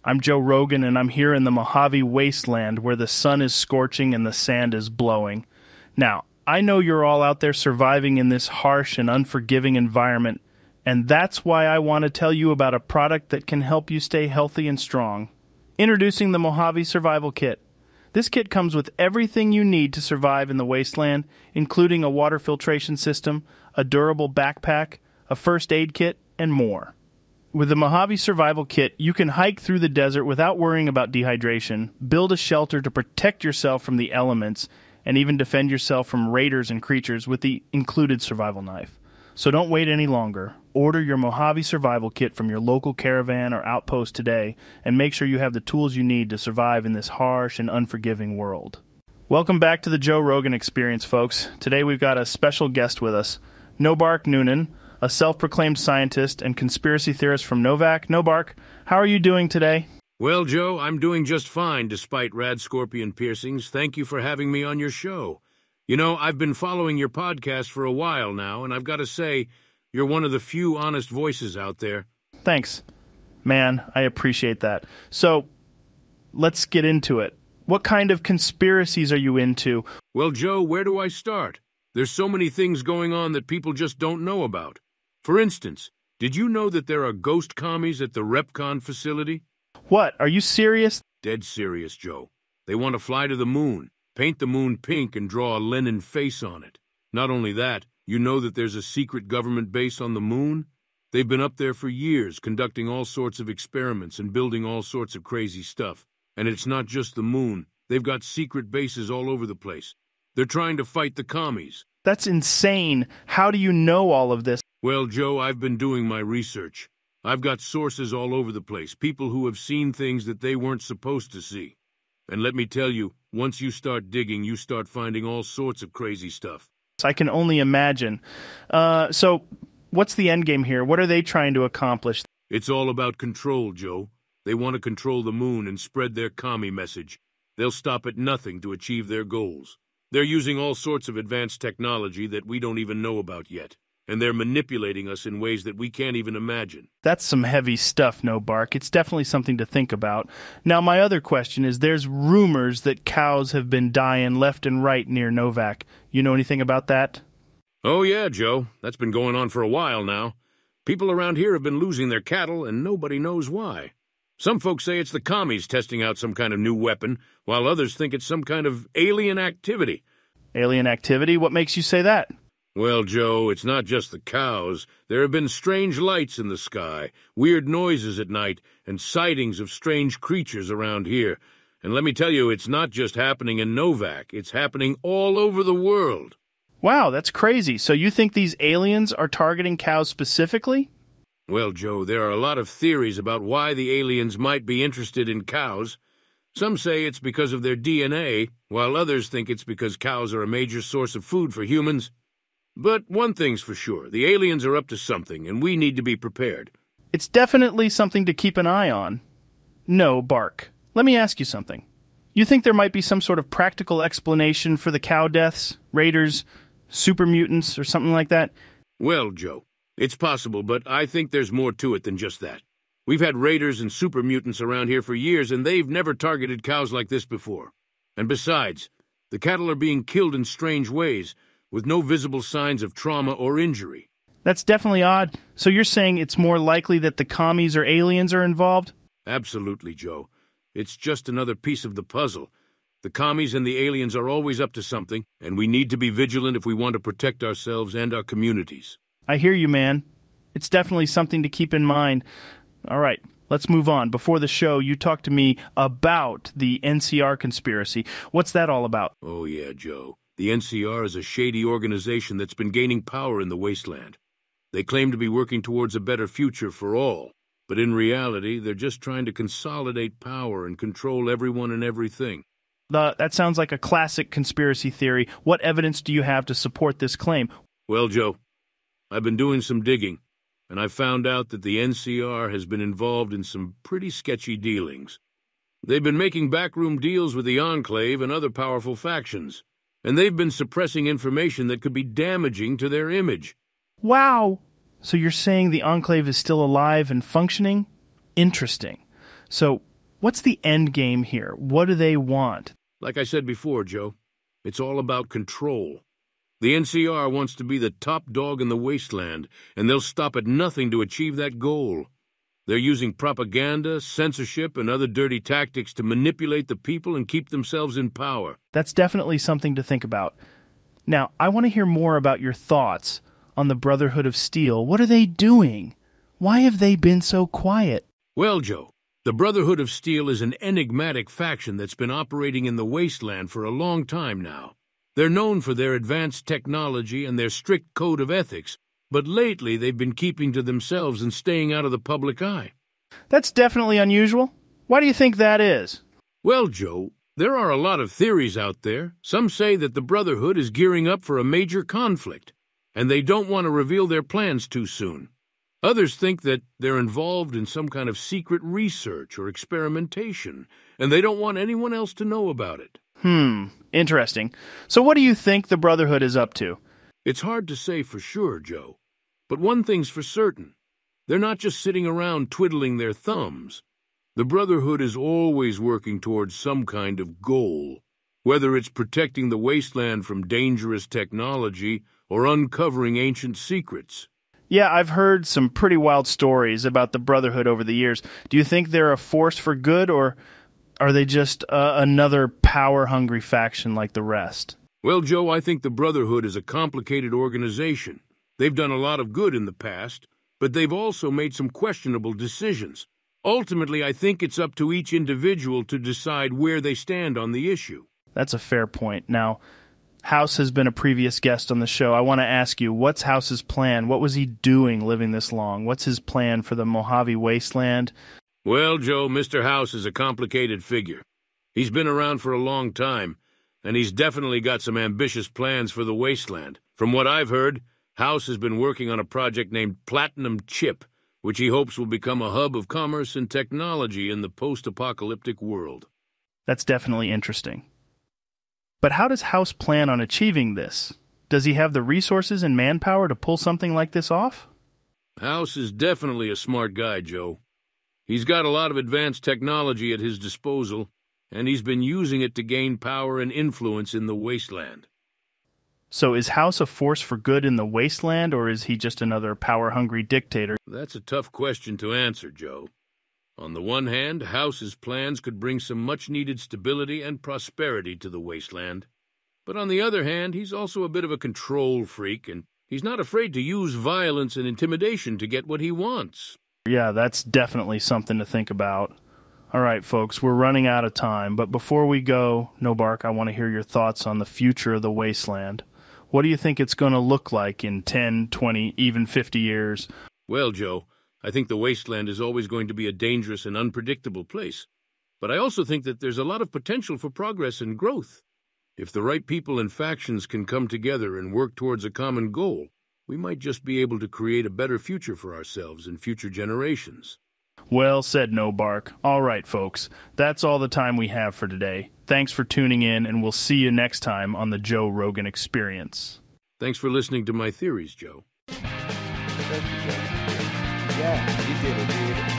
I'm Joe Rogan, and I'm here in the Mojave Wasteland where the sun is scorching and the sand is blowing. Now, I know you're all out there surviving in this harsh and unforgiving environment, and that's why I want to tell you about a product that can help you stay healthy and strong. Introducing the Mojave Survival Kit. This kit comes with everything you need to survive in the wasteland, including a water filtration system, a durable backpack, a first aid kit, and more. With the Mojave Survival Kit, you can hike through the desert without worrying about dehydration, build a shelter to protect yourself from the elements, and even defend yourself from raiders and creatures with the included survival knife. So don't wait any longer. Order your Mojave Survival Kit from your local caravan or outpost today, and make sure you have the tools you need to survive in this harsh and unforgiving world. Welcome back to the Joe Rogan Experience, folks. Today we've got a special guest with us, Nobark Noonan, a self-proclaimed scientist and conspiracy theorist from Novac. Nobark, how are you doing today? Well, Joe, I'm doing just fine despite rad scorpion piercings. Thank you for having me on your show. You know, I've been following your podcast for a while now, and I've got to say, you're one of the few honest voices out there. Thanks. Man, I appreciate that. So, let's get into it. What kind of conspiracies are you into? Well, Joe, where do I start? There's so many things going on that people just don't know about. For instance, did you know that there are ghost commies at the RepCon facility? What? Are you serious? Dead serious, Joe. They want to fly to the moon, paint the moon pink, and draw a Lenin face on it. Not only that, you know that there's a secret government base on the moon? They've been up there for years, conducting all sorts of experiments and building all sorts of crazy stuff. And it's not just the moon. They've got secret bases all over the place. They're trying to fight the commies. That's insane. How do you know all of this? Well, Joe, I've been doing my research. I've got sources all over the place, people who have seen things that they weren't supposed to see. And let me tell you, once you start digging, you start finding all sorts of crazy stuff. I can only imagine. So, what's the end game here? What are they trying to accomplish? It's all about control, Joe. They want to control the moon and spread their commie message. They'll stop at nothing to achieve their goals. They're using all sorts of advanced technology that we don't even know about yet. And they're manipulating us in ways that we can't even imagine. That's some heavy stuff, Nobark. It's definitely something to think about. Now, my other question is, there's rumors that cows have been dying left and right near Novac. You know anything about that? Oh yeah, Joe. That's been going on for a while now. People around here have been losing their cattle, and nobody knows why. Some folks say it's the commies testing out some kind of new weapon, while others think it's some kind of alien activity. Alien activity? What makes you say that? Well, Joe, it's not just the cows. There have been strange lights in the sky, weird noises at night, and sightings of strange creatures around here. And let me tell you, it's not just happening in Novac. It's happening all over the world. Wow, that's crazy. So you think these aliens are targeting cows specifically? Well, Joe, there are a lot of theories about why the aliens might be interested in cows. Some say it's because of their DNA, while others think it's because cows are a major source of food for humans. But one thing's for sure, the aliens are up to something, and we need to be prepared. It's definitely something to keep an eye on. No, Bark. Let me ask you something. You think there might be some sort of practical explanation for the cow deaths, raiders, super mutants, or something like that? Well, Joe, it's possible, but I think there's more to it than just that. We've had raiders and super mutants around here for years, and they've never targeted cows like this before. And besides, the cattle are being killed in strange ways, with no visible signs of trauma or injury. That's definitely odd. So you're saying it's more likely that the commies or aliens are involved? Absolutely, Joe. It's just another piece of the puzzle. The commies and the aliens are always up to something, and we need to be vigilant if we want to protect ourselves and our communities. I hear you, man. It's definitely something to keep in mind. All right, let's move on. Before the show, you talked to me about the NCR conspiracy. What's that all about? Oh yeah, Joe. The NCR is a shady organization that's been gaining power in the wasteland. They claim to be working towards a better future for all, but in reality, they're just trying to consolidate power and control everyone and everything. That sounds like a classic conspiracy theory. What evidence do you have to support this claim? Well, Joe, I've been doing some digging, and I found out that the NCR has been involved in some pretty sketchy dealings. They've been making backroom deals with the Enclave and other powerful factions, and they've been suppressing information that could be damaging to their image. Wow! So you're saying the Enclave is still alive and functioning? Interesting. So What's the end game here? What do they want? Like I said before, Joe, it's all about control. The NCR wants to be the top dog in the wasteland, and they'll stop at nothing to achieve that goal. They're using propaganda, censorship, and other dirty tactics to manipulate the people and keep themselves in power. That's definitely something to think about. Now, I want to hear more about your thoughts on the Brotherhood of Steel. What are they doing? Why have they been so quiet? Well, Joe, the Brotherhood of Steel is an enigmatic faction that's been operating in the wasteland for a long time now. They're known for their advanced technology and their strict code of ethics, but lately they've been keeping to themselves and staying out of the public eye. That's definitely unusual. Why do you think that is? Well, Joe, there are a lot of theories out there. Some say that the Brotherhood is gearing up for a major conflict, and they don't want to reveal their plans too soon. Others think that they're involved in some kind of secret research or experimentation, and they don't want anyone else to know about it. Interesting. So what do you think the Brotherhood is up to? It's hard to say for sure, Joe. But one thing's for certain. They're not just sitting around twiddling their thumbs. The Brotherhood is always working towards some kind of goal, whether it's protecting the wasteland from dangerous technology or uncovering ancient secrets. Yeah, I've heard some pretty wild stories about the Brotherhood over the years. Do you think they're a force for good, or are they just another power-hungry faction like the rest? Well, Joe, I think the Brotherhood is a complicated organization. They've done a lot of good in the past, but they've also made some questionable decisions. Ultimately, I think it's up to each individual to decide where they stand on the issue. That's a fair point. Now, House has been a previous guest on the show. I want to ask you, what's House's plan? What was he doing living this long? What's his plan for the Mojave Wasteland? Well, Joe, Mr. House is a complicated figure. He's been around for a long time, and he's definitely got some ambitious plans for the wasteland. From what I've heard, House has been working on a project named Platinum Chip, which he hopes will become a hub of commerce and technology in the post-apocalyptic world. That's definitely interesting. But how does House plan on achieving this? Does he have the resources and manpower to pull something like this off? House is definitely a smart guy, Joe. He's got a lot of advanced technology at his disposal, and he's been using it to gain power and influence in the wasteland. So is House a force for good in the wasteland, or is he just another power-hungry dictator? That's a tough question to answer, Joe. On the one hand, House's plans could bring some much-needed stability and prosperity to the wasteland. But on the other hand, he's also a bit of a control freak, and he's not afraid to use violence and intimidation to get what he wants. Yeah, that's definitely something to think about. All right, folks, we're running out of time, but before we go, Nobark, I want to hear your thoughts on the future of the wasteland. What do you think it's going to look like in 10, 20, even 50 years? Well, Joe, I think the wasteland is always going to be a dangerous and unpredictable place. But I also think that there's a lot of potential for progress and growth. If the right people and factions can come together and work towards a common goal, we might just be able to create a better future for ourselves and future generations. Well said, Nobark. All right, folks, that's all the time we have for today. Thanks for tuning in, and we'll see you next time on the Joe Rogan Experience. Thanks for listening to my theories, Joe. Thank you, Joe. Yeah, you did it, dude.